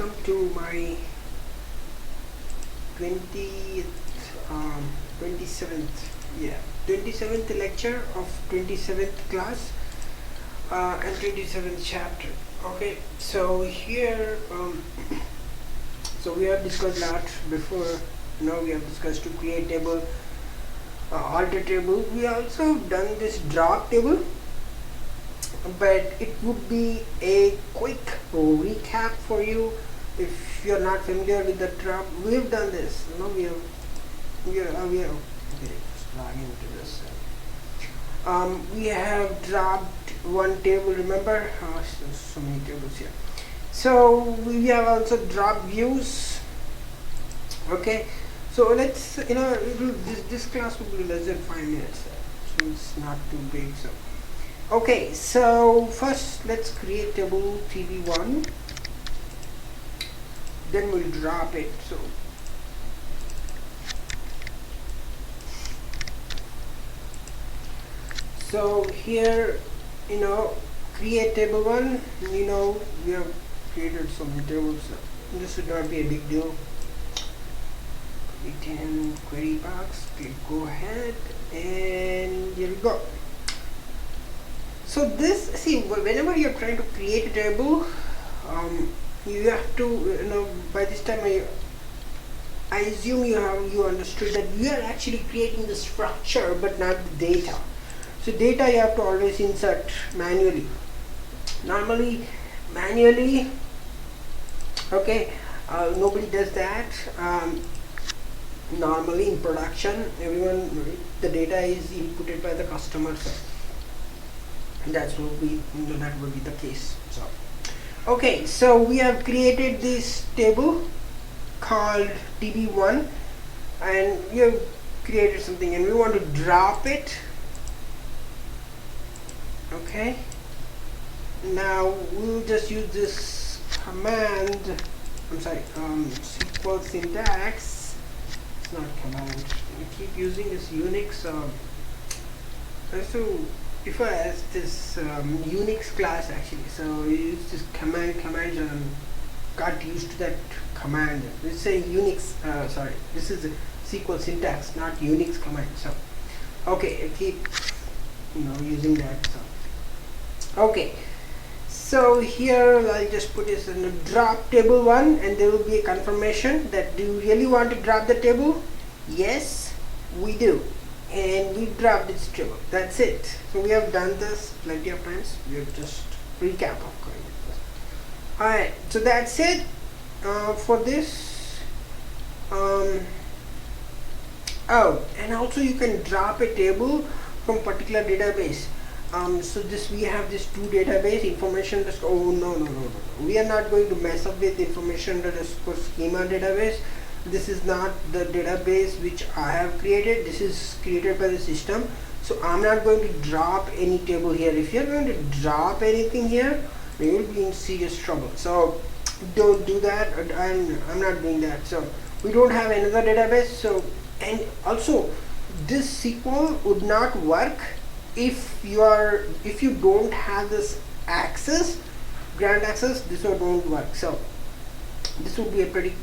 welcome to my 20th 27th lecture of 27th class and 27th chapter. Okay, so here so we have discussed that before. Now we have discussed to create table, alter table. We also done this drop table, but it would be a quick recap for you if you're not familiar with the drop. We've done this. We have okay, let's log into this. We have dropped one table, remember? So many tables here. So we have also dropped views. Okay, so let's this class will be less than 5 minutes, so it's not too big. So okay, so first let's create table tb1, then we'll drop it. So here, create table 1. We have created so many tables, so this should not be a big deal. Click in query box, click go ahead, and here we go. So this, see, whenever you're trying to create a table, you have to, by this time I assume you understood that you are actually creating the structure but not the data. So data you have to always insert manually. Normally, manually, okay, nobody does that. Normally in production, the data is inputted by the customer. So that will be the case. So okay, so we have created this table called tb1, and we have created something, and we want to drop it. Okay, now we'll just use this command. I'm sorry, SQL syntax. It's not command. We keep using this Unix. So before I asked this Unix class actually. So we use this command and got used to that command. Let's say Unix. Sorry, this is a SQL syntax, not Unix command. So okay, I keep using that. So okay, so here I'll just put this in a drop table 1, and there will be a confirmation that do you really want to drop the table? Yes, we do, and we dropped this table. That's it. So we have done this plenty of times. We have just recap of going with this. Alright, so that's it for this. Oh, and also you can drop a table from particular database. So we have this two database information. No, we are not going to mess up with information schema database. This is not the database which I have created. This is created by the system. So I'm not going to drop any table here. If you're going to drop anything here, you will be in serious trouble. So don't do that, and I'm not doing that. So we don't have another database. So, and also this SQL would not work if you don't have this access, grant access. This one won't work. So this would be a pretty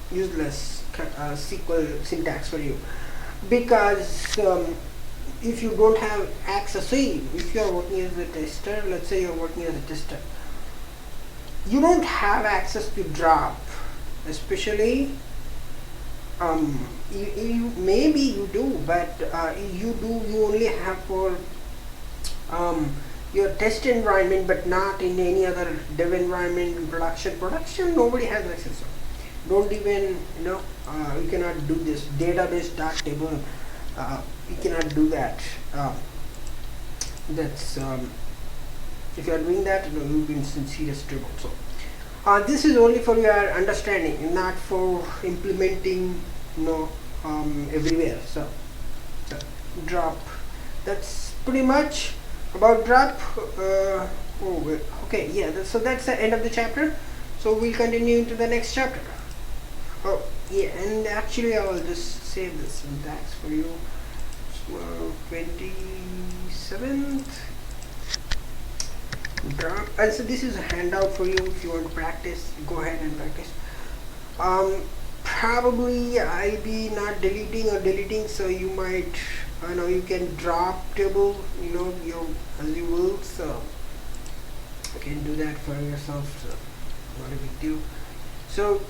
useless SQL syntax for you, because if you don't have access, see, if you are working as a tester, let's say you're working as a tester, you don't have access to drop, especially maybe you do, but you only have for your test environment, but not in any other dev environment. In production nobody has access. So don't even you cannot do this database dot table. You cannot do that. That's if you are doing that, you'll be in serious trouble. So this is only for your understanding, not for implementing everywhere. So drop, that's pretty much about drop. Okay, yeah, so that's the end of the chapter. So we'll continue into the next chapter. Oh yeah, and actually I will just save the syntax for you. So 27th drop. And so this is a handout for you. If you want to practice, go ahead and practice. Probably I'll be not deleting, so you might, you can drop table, as you will, so you can do that for yourself, so not a big deal. So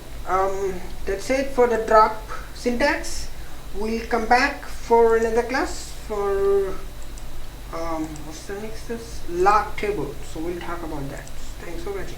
that's it for the drop syntax. We'll come back for another class for what's the next, this lock table, so we'll talk about that. Thanks for watching.